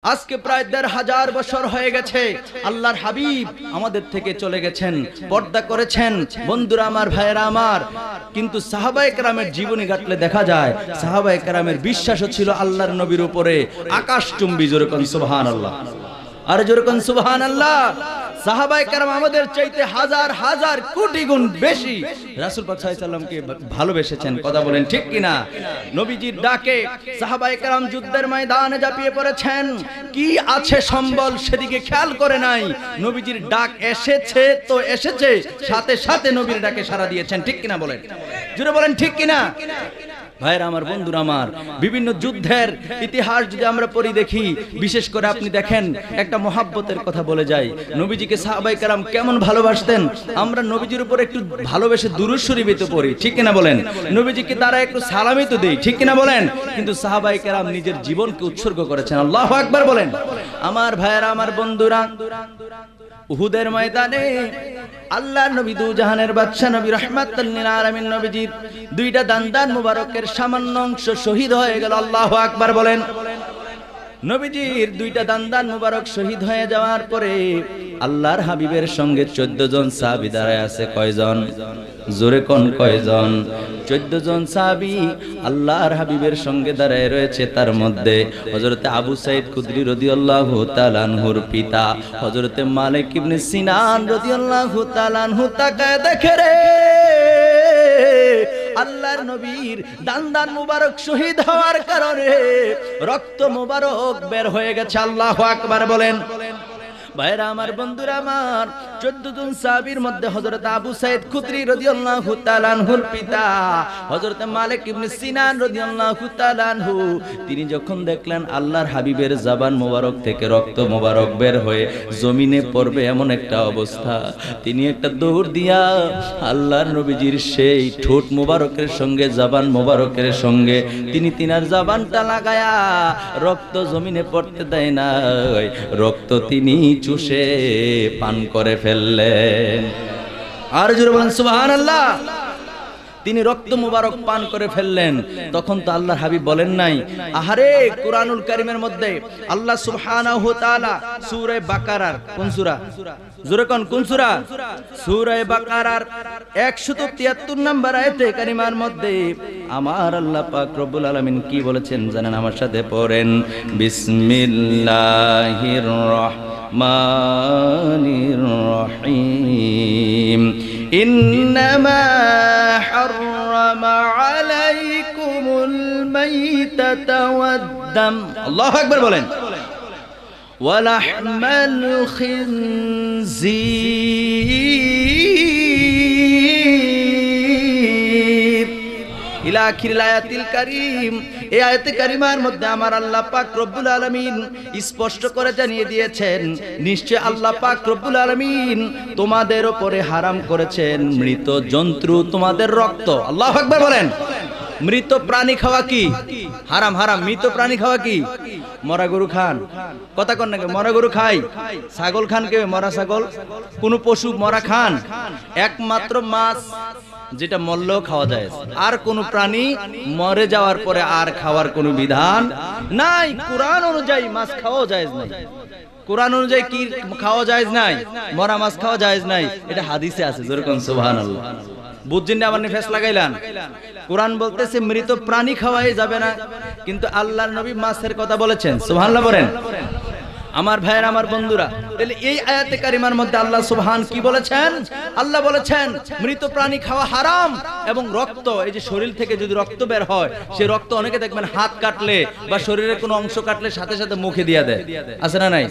আজকে প্রায় ১৫০০ বছর হয়ে গেছে আল্লাহর হাবিব আমাদের থেকে চলে গেছেন, পর্দা করেছেন। বন্ধুরা আমার, ভাইয়েরা আমার, কিন্তু সাহাবায়ে কেরামের জীবনী ঘাটলে দেখা যায় সাহাবায়ে কেরামের বিশ্বাসও ছিল আল্লাহর নবীর উপরে আকাশচুম্বী। জোরে কোন সুবহানাল্লাহ, আর জোরে কোন সুবহানাল্লাহ। সাহাবায়ে কেরাম আমাদের চাইতে হাজার হাজার কোটি গুণ বেশি রাসূল পাক সাল্লাল্লাহু আলাইহি সাল্লামকে ভালোবেসেছেন। কথা বলেন ঠিক কিনা? নবীজির ডাকে সাহাবায়ে কেরাম যুদ্ধের ময়দানে ঝাঁপিয়ে পড়েছেন। কি আছে সম্বল সেদিকে খেয়াল করে নাই। নবীজির ডাক এসেছে তো এসেছে, সাথে সাথে নবীর ডাকে সাড়া দিয়েছেন। ঠিক কিনা বলেন? জোরে বলেন ঠিক কিনা? ভাইরা আমার, বন্ধুরা আমার, বিভিন্ন যুদ্ধের ইতিহাস যদি আমরা পড়ি দেখি, বিশেষ করে আপনি দেখেন একটা মহাব্বতের কথা বলে যায়। নবীজিকে সাহাবায়ে কেরাম কেমন ভালোবাসতেন। আমরা নবীজির উপর একটু ভালোবেসে দুরূদ শরীফ তো পড়ি, ঠিক কিনা বলেন? নবীজিকে তারা একটু সালামি তো দেই, ঠিক কিনা বলেন? কিন্তু সাহাবায়ে কেরাম নিজের জীবনকে উৎসর্গ করেছেন। আল্লাহু আকবার বলেন। আমার ভাইরা আমার, বন্ধুরা, উহুদের ময়দানে আল্লাহর নবী দু জাহানের বাদশা নবী রাহমাতুল লিল আলামিন নবীজির দুইটা দান মুবারকের সামান্য অংশ শহীদ হয়ে গেল। আল্লাহু আকবার বলেন। নবীজির দুইটা দান মুবারক শহীদ হয়ে যাওয়ার পরে আল্লাহর হাবিবের সঙ্গে 14 জন সাহাবী দাঁড়ায় আছে। কয়জন? জোরে কোন কয়জন? 14 জন সাহাবী আল্লাহর হাবিবের সঙ্গে দাঁড়ায় রয়েছে। তার মধ্যে হযরতে আবু সাঈদ খুদরি রাদিয়াল্লাহু তাআলা আনহুর পিতা হযরতে মালিক ইবনে সিনান রাদিয়াল্লাহু তাআলা আনহু তাকায় দেখে রে আল্লাহর নবীর দান মুবারক শহীদ হওয়ার কারণে রক্ত মুবারক বের হয়ে গেছে। আল্লাহু আকবার বলেন। ভাইরা আমার, বন্ধুরা আমার, 14 জন সাহাবীর মধ্যে হযরত আবু সাঈদ খুদরি রাদিয়াল্লাহু তাআলা আনহুর পিতা হযরত মালিক ইবনে সিনান রাদিয়াল্লাহু তাআলা আনহু, তিনি যখন দেখলেন আল্লাহর হাবিবের জবান মোবারক থেকে রক্ত মোবারক বের হয়ে জমিনে পড়বে এমন একটা অবস্থা, তিনি একটা দৌড় দিয়া আল্লাহর নবীজির সেই ঠোঁট মোবারকের সঙ্গে জবান মোবারকের সঙ্গে তিনি তিনার জবানটা লাগায়া রক্ত জমিনে পড়তে দেয় না, রক্ত তিনি চুষে পান করে ফেললেন। আর জোরে বলেন সুবহানাল্লাহ। তিনি রক্ত মুবারক পান করে ফেললেন। তখন তো আল্লাহর হাবিব বলেন নাই, আহারে, কুরআনুল কারীমের মধ্যে আল্লাহ সুবহানাহু ওয়া তাআলা সূরা বাকারার কোন সূরা? জোরে কোন কোন সূরা? সূরা বাকারার 173 নম্বর আয়াতে কারিমার মধ্যে আমার আল্লাহ পাক রব্বুল আলামিন কি বলেছেন জানেন? আমার সাথে পড়েন, বিসমিল্লাহির রহমানির রহিম। ইন্নামা হাররামা আলাইকুমুল মাইতাতা ওয়াদ-দাম। আল্লাহু আকবার বলেন। ওয়ালাহমাল খিনজির ইলা আখিরিল আয়াতিল কারীম। এই আয়াতে কারিমার মধ্যে আমার আল্লাহ পাক রব্বুল আলামিন স্পষ্ট করে জানিয়ে দিয়েছেন, নিশ্চয় আল্লাহ পাক রব্বুল আলামিন তোমাদের উপরে হারাম করেছেন মৃত জন্তু, তোমাদের রক্ত। আল্লাহু আকবার বলেন। মৃত প্রাণী খাওয়া কি হারাম? হারাম। মৃত প্রাণী খাওয়া কি? মরা গরু খান? কথা কন নাকি? মরা গরু খাই? ছাগল খান কেউ? মরা ছাগল? কোন পশু মরা খান? একমাত্র মাছ, যেটা মরলেও খাওয়া যায়। আর কোন প্রাণী মরে যাওয়ার পরে আর খাওয়ার কোনো বিধান নাই। কুরআন অনুযায়ী মাছ খাওয়া জায়েজ নাই। কুরআন অনুযায়ী কি খাওয়া জায়েজ নাই? মরা মাছ খাওয়া জায়েজ নাই। এটা হাদিসে আছে। জোরে কোন সুবহানাল্লাহ। বুঝছেন না? আবার নিফাস লাগাইলাম। কুরআন বলতেছে মৃত প্রাণী খাওয়াই যাবে না, কিন্তু আল্লাহর নবী মাছের কথা বলেছেন। সুবহানাল্লাহ বলেন। আমার ভাইয়ের, আমার বন্ধুরা, তাহলে এই আয়াতে কারিমার মধ্যে আল্লাহ সুবহান কি বলেছেন? আল্লাহ বলেছেন মৃত প্রাণী খাওয়া হারাম। এবং রক্ত, এই যে শরীর থেকে যদি রক্ত বের হয়, সেই রক্ত অনেকে দেখবেন হাত কাটলে বা শরীরের কোনো অংশ কাটলে সাথে সাথে মুখে দিয়ে দেয়, আছে না নাই?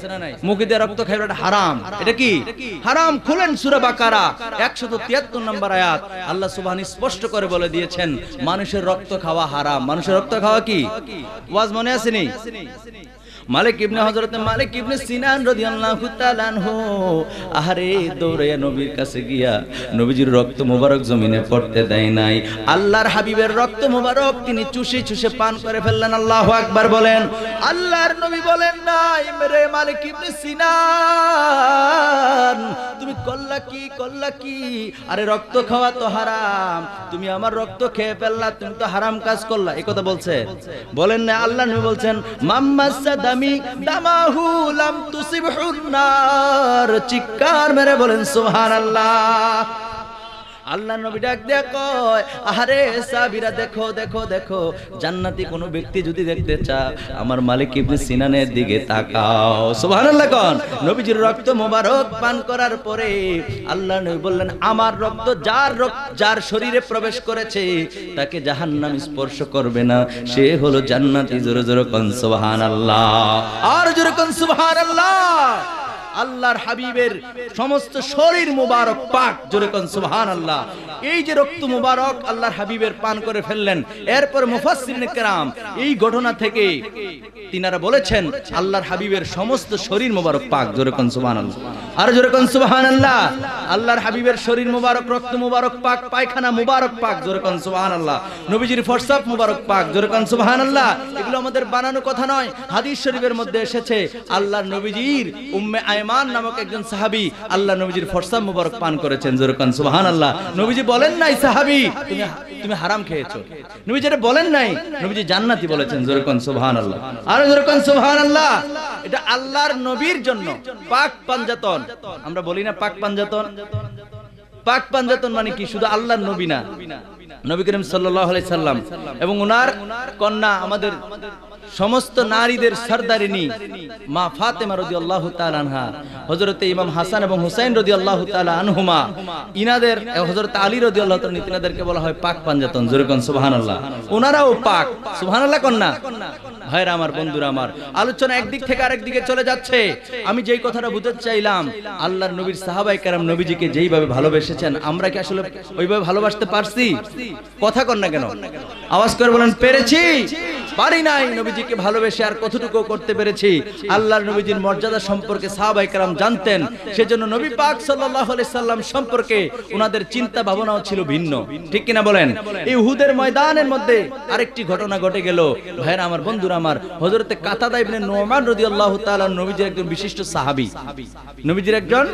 মুখে দিয়ে রক্ত খাওয়া এটা হারাম। এটা কি হারাম? খুলেন সূরা বাকারা 173 নম্বর আয়াত। আল্লাহ সুবহান স্পষ্ট করে বলে দিয়েছেন মানুষের রক্ত খাওয়া হারাম। মানুষের রক্ত খাওয়া কি? ওয়াজ মনে আসেনি? মালিক ইবনে হযরতে মালিক ইবনে সিনান রাদিয়াল্লাহু তাআলা আনহু আহারে দৌড়াইয়া নবীর কাছে গিয়া নবীজির রক্ত মোবারক জমিনে পড়তে দেয় নাই। আল্লাহর হাবিবের রক্ত মোবারক তিনি চুষে চুষে পান করে ফেললেন। আল্লাহু আকবার বলেন। আল্লাহর নবী বলেন নাই, মেরে মালিক ইবনে সিনান তুমি করলা কি? করলা কি? আরে রক্ত খাওয়া তো হারাম, তুমি আমার রক্ত খেয়ে ফেললা, তুমি তো হারাম কাজ করলা। এই কথা বলছে? বলেন না। আল্লাহর নবী বলছেন মাম্মাসাদা দামি দামাহু লাম তুসিবহুন নার। চিৎকার মেরে বলেন সুবহানাল্লাহ। আল্লাহ নবী ডাক দিয়ে কয়, আরে সাহাবীরা দেখো দেখো দেখো, জান্নাতি কোন ব্যক্তি যদি দেখতে চাও আমার মালিক ইবনে সিনানের দিকে তাকাও। সুবহানাল্লাহ কোন। নবীজির রক্ত মোবারক পান করার পরে আল্লাহ নবী বললেন, আমার রক্ত যার শরীরে প্রবেশ করেছে তাকে জাহান্নাম স্পর্শ করবে না, সে হলো জান্নাতি। জোরে জোরে কোন সুবহানাল্লাহ, আর জোরে কোন সুবহানাল্লাহ। আল্লাহর হাবিবের সমস্ত শরীর মুবারক পাক, জোরে কোন সুবহানাল্লাহ। এই যে রক্ত মুবারক আল্লাহর হাবিবের পান করে ফেললেন, এরপর মুফাসসিরিনে কেরাম এই ঘটনা থেকে তিনারা বলেছেন আল্লাহর হাবিবের সমস্ত শরীর মুবারক পাক, জোরে কোন সুবহানাল্লাহ, আর জোরে কোন সুবহানাল্লাহ। আল্লাহর হাবিবের শরীর মুবারক, রক্ত মুবারক পাক, পায়খানা মুবারক পাক, জোরে কোন সুবহানাল্লাহ। নবীজির ফরসাব মুবারক পাক, জোরে কোন সুবহানাল্লাহ। এগুলো আমাদের বানানো কথা নয়, হাদিস শরীফের মধ্যে এসেছে আল্লাহর নবীজির উম্মে আয়মান নামক একজন সাহাবী আল্লাহ নবীজির ফরসাব মুবারক পান করেছেন, জোরে কোন সুবহানাল্লাহ। নবীজি বলেন নাই সাহাবী তুমি হারাম খেয়েছো, নবীজি এটা বলেন নাই, নবীজি জান্নাতি বলেছেন, জোরে কোন সুবহানাল্লাহ, আর জোরে কোন সুবহানাল্লাহ। এটা আল্লাহর নবীর জন্য পাক পাঞ্জাতন। আমরা বলি না পাক পাঞ্জাতন, পাক পাঞ্জাতন মানে কি? শুধু আল্লাহর নবী না, নবী করিম সাল্লাল্লাহু আলাইহি সাল্লাম এবং ওনার কন্যা, আমাদের সমস্ত নারীদের সরদারিনী মা ফাতেমা রাদিয়াল্লাহু তাআলা আনহা, হযরতে ইমাম হাসান এবং হুসাইন রাদিয়াল্লাহু তাআলা আনহুমা, ইনাদের হযরত আলী রাদিয়াল্লাহু তাআলা ইনাদেরকে বলা হয় পাক পাঞ্জাতন, জোরে কোন সুবহানাল্লাহ। ওনারাও পাক, সুবহানাল্লাহ কোন না। ভাইরা আমার, বন্ধুরা আমার, আলোচনা একদিক থেকে আরেক দিকে চলে যাচ্ছে। আমি যেই কথাটা বুঝাতে চাইলাম, আল্লাহর নবীর সাহাবায়ে কেরাম নবীজিকে যেইভাবে ভালোবেসেছেন, আমরা কি আসলে ওইভাবে ভালোবাসতে পারছি? কথা কন না কেন? আওয়াজ করে বলেন, পেরেছি? পারি নাই। নবীজিকে ভালোবেসে আর কতটুকু করতে পেরেছি? আল্লাহর নবীজির মর্যাদা সম্পর্কে সাহাবায়ে কেরাম জানতেন, সেজন্য নবী পাক সাল্লাল্লাহু আলাইহি সাল্লাম সম্পর্কে ওনাদের চিন্তা ভাবনাও ছিল ভিন্ন, ঠিক কিনা বলেন? এই উহুদের ময়দানের মধ্যে আরেকটি ঘটনা ঘটে গেল। ভাইরা আমার, বন্ধুরা আমার, হযরতে কাতাদা ইবনে নুমান রাদিয়াল্লাহু তাআলা নবীজির একজন বিশিষ্ট সাহাবী, নবীজির একজন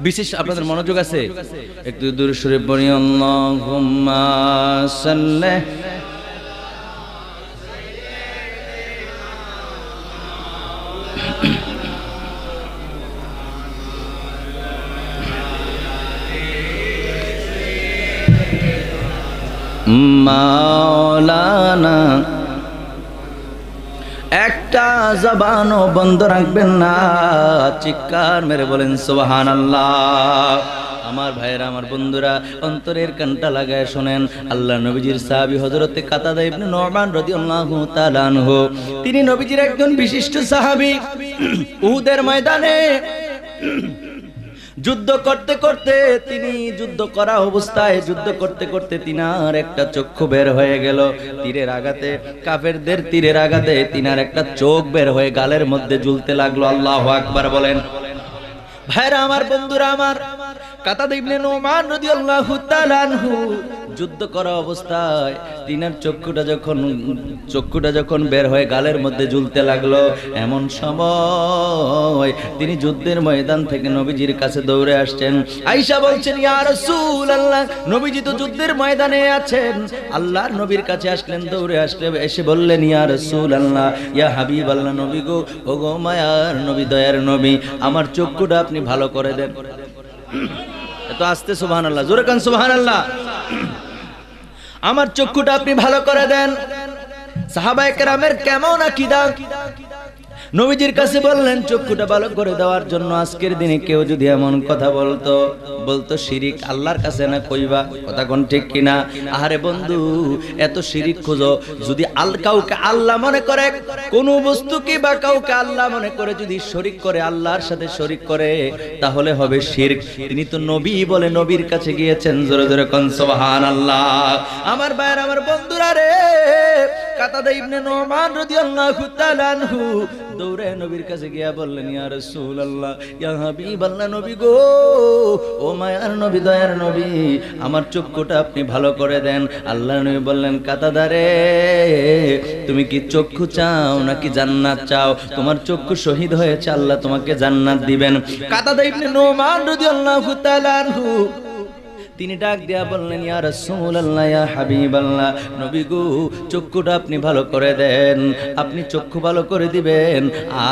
বিশেষ। আপনাদের মনোযোগ আছে? একটু দূরে সরে পড়ি, আল্লাহুম্মা সাল্লি মাওলানা। একটা জবানও বন্ধ রাখবেন না, চিৎকার মেরে বলেন সুবহানাল্লাহ। আমার ভাইয়েরা, আমার বন্ধুরা, অন্তরের কানটা লাগায় শোনেন। আল্লাহ নবীজির সাহাবী হযরতে কাতাদা ইবনে নুমান রাদিয়াল্লাহু তাআলা আনহু, তিনি নবীজির একজন বিশিষ্ট সাহাবী। উহুদের ময়দানে যুদ্ধ করতে করতে, তিনি যুদ্ধ করা অবস্থায় যুদ্ধ করতে করতে তিনার একটা চক্ষু বের হয়ে গেল। তীরের আঘাতে, কাফেরদের তীরের আঘাতে তিনার একটা চোখ বের হয়ে গালের মধ্যে ঝুলতে লাগলো। আল্লাহু আকবার বলেন। ভাইরা আমার, বন্ধুরা আমার, কাতাদা ইবনে নুমান রাদিয়াল্লাহু তাআলা আনহু যুদ্ধ করা অবস্থায় তিনার চক্ষুটা যখন বের হয়ে গালের মধ্যে ঝুলতে লাগলো, এমন সময় তিনি যুদ্ধের ময়দান থেকে নবীজির কাছে দৌড়ে আসছেন। আয়েশা বলছেন, ইয়া রাসূলুল্লাহ, নবীজি তো যুদ্ধের ময়দানে আছেন। আল্লাহর নবীর কাছে আসলেন, দৌড়ে আসলেন, এসে বললেন, ইয়া রাসূলুল্লাহ, ইয়া হাবিবাল্লাহ, নবী গো, ও গো মায়ার নবী, দয়ার নবী, আমার চক্ষুটা আপনি ভালো করে দেন। এত আস্তে সুবহানাল্লাহ, জোরে কান সুবহানাল্লাহ। আমার চক্ষুটা আপনি ভালো করে দেন। সাহাবায়ে কেরামের কেমন আকীদা! নবীজির কাছে বললেন চক্ষুটা ভালো করে দেওয়ার জন্য। আজকের দিনে কেউ যদি এমন কথা বলতো শিরিক, আল্লাহর কাছে না কইবা, কথা কোন ঠিক কিনা? আরে বন্ধু, এত শিরিক খুঁজো, যদি কাউকে আল্লাহ মনে করে, কোন বস্তুকে বা কাউকে আল্লাহ মনে করে যদি শরীক করে, আল্লাহর সাথে শরীক করে, তাহলে হবে শিরক। তিনি তো নবী বলে নবীর কাছে গিয়েছেন, জোরে জোরে কোন সুবহানাল্লাহ। আমার ভাইয়ের, আমার বন্ধুরা রে, কাতাদা ইবনে নুমান রাদিয়াল্লাহু তাআলা আনহু দৌড়ে নবীর কাছে গিয়া বললেন, ইয়া রাসূলুল্লাহ, ইয়া হাবিবাল্লাহ, নবী গো, ও মায়ার নবী, দয়ার নবী, আমার চক্ষুটা আপনি ভালো করে দেন। আল্লাহর নবী বললেন, কাতাদা রে, তুমি কি চক্ষু চাও নাকি জান্নাত চাও? তোমার চক্ষু শহীদ হয়েছে, আল্লাহ তোমাকে জান্নাত দিবেন। কাতাদা ইবনে নুমান রাদিয়াল্লাহু তাআলা আনহু তিনি ডাক দিয়া বললেন, ইয়া রাসূলুল্লাহ, ইয়া হাবিবাল্লাহ, নবী গো, চক্ষুটা আপনি ভালো করে দেন, আপনি চক্ষু ভালো করে দিবেন,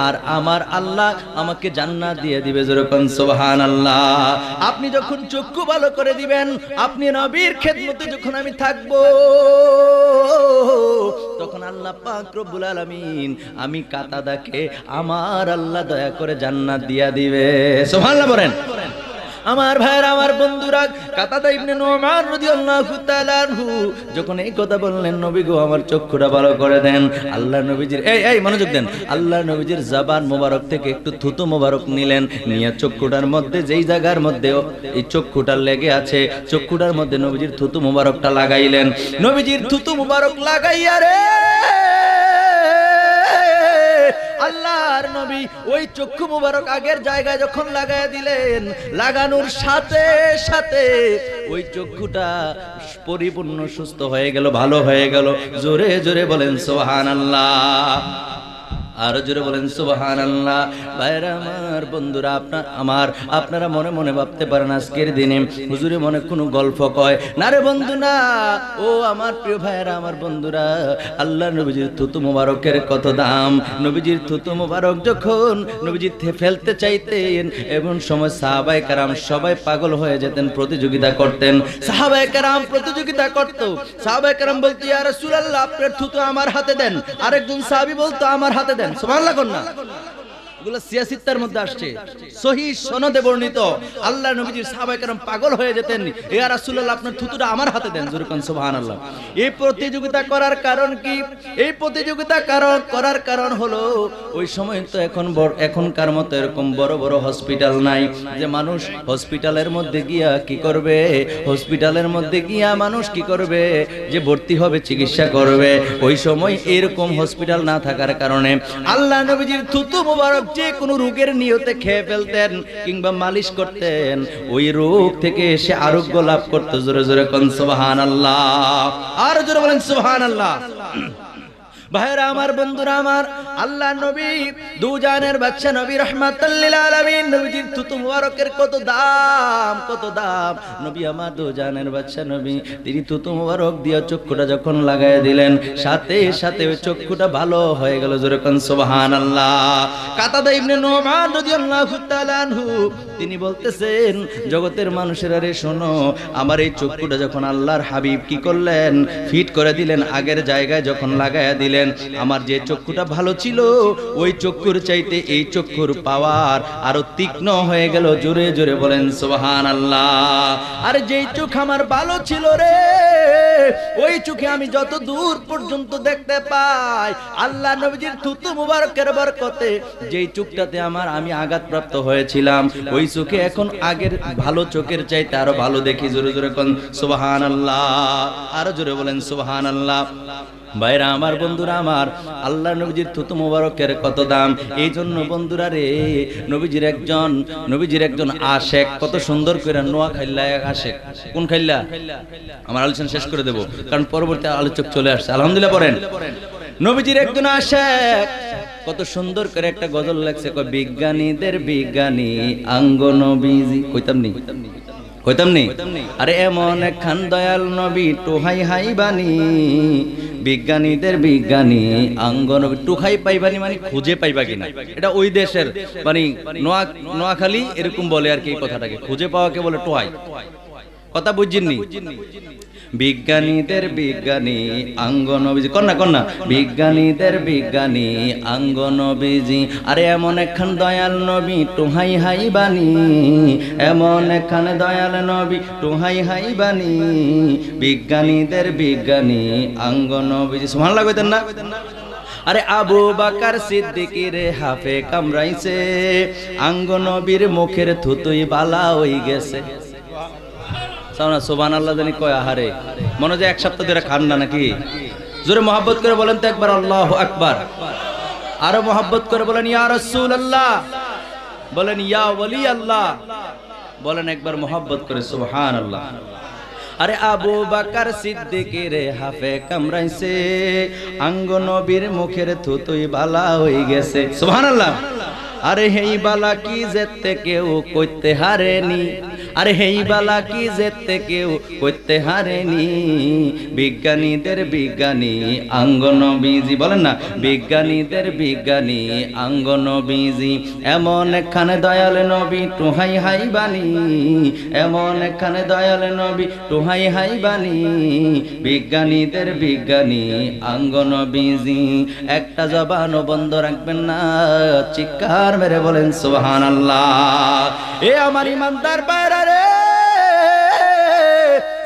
আর আমার আল্লাহ আমাকে জান্নাত দিয়ে দিবে। যেরকম সুবহানাল্লাহ। আপনি যখন চক্ষু ভালো করে দিবেন, আপনি নবীর খেদমতে যখন আমি থাকবো, তখন আল্লাহ পাক রব্বুল আলামিন আমি কাতাদাকে আমার আল্লাহ দয়া করে জান্নাত দিয়া দিবে। সুবহানাল্লাহ বলেন। আমার ভাইরা, আমার বন্ধুরা, কাতাদা ইবনে নুমান রাদিয়াল্লাহু তাআলা আনহু যখন এই কথা বললেন, নবী গো আমার চক্ষুটা ভালো করে দেন, আল্লাহ নবীজির এই মনোযোগ দেন, আল্লাহ নবীজির জবান মোবারক থেকে একটু থুতু মোবারক নিলেন, নিয়ে চক্ষুটার মধ্যে যেই জায়গার মধ্যে এই চক্ষুটা লেগে আছে, চক্ষুটার মধ্যে নবীজির থুতু মোবারকটা লাগাইলেন। নবীজির থুতু মোবারক লাগাইয়া রে আল্লাহর নবী ওই চক্ষু মুবারক আগের জায়গায় যখন লাগায় দিলেন, লাগানোর সাথে সাথে ওই চক্ষুটা পরিপূর্ণ সুস্থ হয়ে গেল, ভালো হয়ে গেল। জোরে জোরে বলেন সুবহানাল্লাহ, আর জোরে বলেন সুবহানাল্লাহ। ভাইরা আমার, বন্ধুরা, আপনারা মনে মনে ভাবতে পারেন আজকের দিনে হুজুরে মনে কোনো গল্প কয় না রে বন্ধু, না। ও আমার প্রিয় ভাইরা, আমার বন্ধুরা, আল্লাহ নবীজির থুতু মুবারকের কত দাম। নবীজির থুতু মুবারক যখন নবীজি ফেলতে চাইতেন, এমন সময় সাহাবায়ে কেরাম সবাই পাগল হয়ে যেতেন, প্রতিযোগিতা করতেন। সাহাবায়ে কেরাম প্রতিযোগিতা করত। সাহাবায়ে কেরাম বলতো, ইয়া রাসূলুল্লাহ, আপনার থুতু আমার হাতে দেন। আরেকজন সাহাবী বলতো, আমার হাতে দেন। সুবহানাল্লাহ কোন না, এগুলো সিয়াসিত্তার মধ্যে আসছে, সহিহ সনদে বর্ণিত। আল্লাহ নবীজির সাহাবায়ে কেরাম পাগল হয়ে যেতেন, ইয়া রাসূলুল্লাহ, আপনার থুতুটা আমার হাতে দেন। জোরে কোন সুবহানাল্লাহ। এই প্রতিযোগিতা করার কারণ কি? এই প্রতিযোগিতা করার কারণ হলো ওই সময় তো এখনকার মতো এরকম বড় বড় হসপিটাল নাই, যে মানুষ হসপিটালের মধ্যে গিয়া কি করবে, হসপিটালের মধ্যে গিয়া মানুষ কি করবে, যে ভর্তি হবে, চিকিৎসা করবে। ওই সময় এরকম হসপিটাল না থাকার কারণে আল্লাহ নবীজির থুতু মুবারক যে কোনো রোগের নিয়তে খেয়ে ফেলতেন কিংবা মালিশ করতেন, ওই রোগ থেকে সে আরোগ্য লাভ করত। জোরে জোরে কোন সুবহানাল্লাহ, আর জোরে বলেন সুবহানাল্লাহ। ভাইরা আমার, বন্ধুরা আমার, আল্লাহ নবী দুজানের বাদশা নবী রাহমাতুল লিল আলামিন, নবীজির থুতু মুবারকের কত দাম, কত দাম। নবী আমার দুজানের বাদশা নবী, তিনি থুতু মুবারক দিয়ে চক্ষুটা যখন লাগায় দিলেন, সাথে সাথে ওই চক্ষুটা ভালো হয়ে গেল। জোরে কোন সুবহানাল্লাহ। কাতাদা ইবনে নুমান রাদিয়াল্লাহু তাআলা আনহু তিনি বলতেছেন, জগতের মানুষেরা রে শোনো, আমার এই চক্ষুটা যখন আল্লাহর হাবিব কি করলেন, ফিট করে দিলেন, আগের জায়গায় যখন লাগায়া দিলেন, আমার যে চক্ষুটা ভালো ছিল, ওই চক্ষুর চাইতে এই চক্ষুর পাওয়ার আরো তীক্ষ্ণ হয়ে গেল। জোরে জোরে বলেন সুবহানাল্লাহ। আর যেই চোখ আমার ভালো ছিল রে, ওই চোখে আমি যত দূর পর্যন্ত দেখতে পাই, আল্লাহ নবীজির থুতু মুবারকের বরকতে যেই চোখটাতে আমি আঘাতপ্রাপ্ত হয়েছিলাম, ওই চোখে এখন আগের ভালো চোখের চাইতে আরো ভালো দেখি। জোরে জোরে কোন সুবহানাল্লাহ, আরো জোরে বলেন সুবহানাল্লাহ। ভাইরা আমার, বন্ধুরা আমার, আল্লাহ নবীজির থুতু মুবারকের কত দাম। এই জন্য বন্ধুরা রে, নবীজির একজন আশেক, কত সুন্দর করে নোয়াখাইল্লা আশেক। কোন খাইল্লা? আমার আলোচনা শেষ করে দেব, কারণ পরবর্তী আলোচক চলে আসছে। আলহামদুলিল্লাহ পড়েন। নবীজির একজন আশেক কত সুন্দর করে একটা গজল লেখছে, বিজ্ঞানীদের বিজ্ঞানী আঙ্গ নবীজি। কইতাম নি? আরে এমন একখান দয়াল নবী, টোহাই হাই বানি, বিজ্ঞানীদের বিজ্ঞানী আঙ্গ নবী। টুহাই পাইবানি মানে খুঁজে পাইবা কিনা, এটা ওই দেশের মানে নোয়াখালী এরকম বলে আর কি। এই কথাটাকে খুঁজে পাওয়াকে বলে টোহাই। কথা বুঝিনি? বিজ্ঞানীদের বিজ্ঞানী আঙ্গ নবীজি, কন্যা বিজ্ঞানীদের বিজ্ঞানী আঙ্গ নবীজি। আরে এমন একখান দয়াল নবী, টোহাই হাই বানি, এমন একখান দয়াল নবী, টোহাই হাই বানি, বিজ্ঞানীদের বিজ্ঞানী আঙ্গ নবীজি। সুবহানাল্লাহ কইতেন না? আরে আবু বকর সিদ্দিকের হাফে কামড়াইছে, আঙ্গ নবীর মুখের থুতুই বালা হই গেছে। সুবহানাল্লাহ জানি কয়, আহারে মনে হয় এক সপ্তাহ ধরে খান না নাকি? জোরে মহব্বত করে বলেন তো একবার আল্লাহু আকবার। আরো মহব্বত করে বলেন ইয়া রাসূলুল্লাহ, বলেন ইয়া ওলি আল্লাহ, বলেন একবার মহব্বত করে সুবহানাল্লাহ। আরে আবু বকর সিদ্দিকের হাফে কামড়াইছে, আঙ্গ নবীর মুখের থুতুই বালা হয়ে গেছে। সুবহানাল্লাহ। আরে হেই বালা কি যেতে কেউ কইতে হারেনি, আরে হেই বালা কি যেতে কেউ করতে হারেনি, বিজ্ঞানীদের বিজ্ঞানী আঙ্গ নবীজি, বলেন না বিজ্ঞানীদের বিজ্ঞানী আঙ্গ নবীজি, এমন একখানে দয়াল নবী টুহাই হাই বানি, এমন একখানে দয়াল নবী টুহাই হাই বানি, বিজ্ঞানীদের বিজ্ঞানী আঙ্গ নবীজি। একটা জবান বন্ধ রাখবেন না, চিৎকার মেরে বলেন সুবহানাল্লাহ। এ আমার ইমানদার বাইরা রে,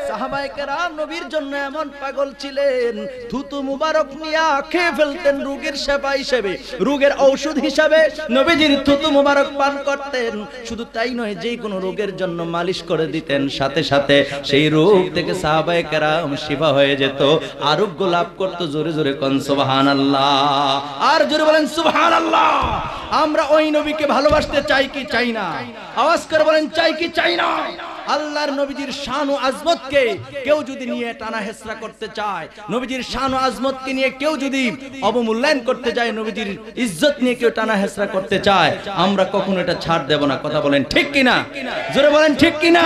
সাহাবায়ে কেরাম নবীর জন্য এমন পাগল ছিলেন, থুতু মুবারক নিয়ে খেয়ে ফেলতেন রোগের সেবা হিসেবে, রোগের ঔষধ হিসেবে নবীজির থুতু মুবারক পান করতেন। শুধু তাই নয়, যে কোনো রোগের জন্য মালিশ করে দিতেন, সাথে সাথে সেই রোগ থেকে সাহাবায়ে কেরাম শিফা হয়ে যেত, আরোগ্য লাভ করত। জোরে জোরে কোন সুবহানাল্লাহ, আর জোরে বলেন সুবহানাল্লাহ। আমরা ওই নবীকে ভালোবাসতে চাই কি চাই না? আওয়াজ করে বলেন চাই কি চাই না? আল্লাহর নবীজির শান ও আজমতকে কেউ যদি নিয়ে টানা হেসরা করতে চায়, নবীজির শান ও আজমতকে নিয়ে কেউ যদি অবমূল্যায়ন করতে যায়, নবীজির ইজ্জত নিয়ে কেউ টানা হেসরা করতে চায়, আমরা কখনো এটা ছাড় দেব না। কথা বলেন ঠিক কিনা? জোরে বলেন ঠিক কিনা?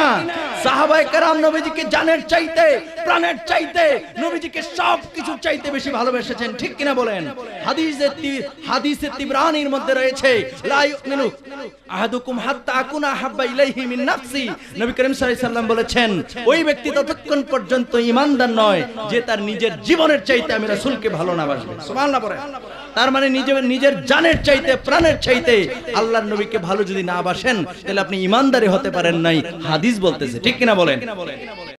সাহাবায়ে কেরাম নবীজিকে জানের চাইতে, প্রাণের চাইতে, নবীজিকে সব কিছু চাইতে বেশি ভালোবেসেছেন। ঠিক কিনা বলেন? হাদিসে তিবরানির মধ্যে রয়েছে, লা ইউমিনু আহাদুকুম হাত্তা আকুনা হাব্বা ইলাইহি মিন নাফসি। নবী করিম সাল্লাল্লাহু আলাইহি সাল্লাম বলেছেন, ওই ব্যক্তি ততক্ষণ পর্যন্ত ঈমানদার নয় যে তার নিজের জীবনের চাইতে আমি রাসূলকে ভালো না বাসবে। সুবহানাল্লাহ বলেন। তার মানে নিজের জানের চাইতে, প্রাণের চাইতে আল্লাহর নবীকে ভালো যদি না বাসেন, তাহলে আপনি ঈমানদারই হতে পারেন নাই, হাদিস বলতেছে। ঠিক কিনা বলেন?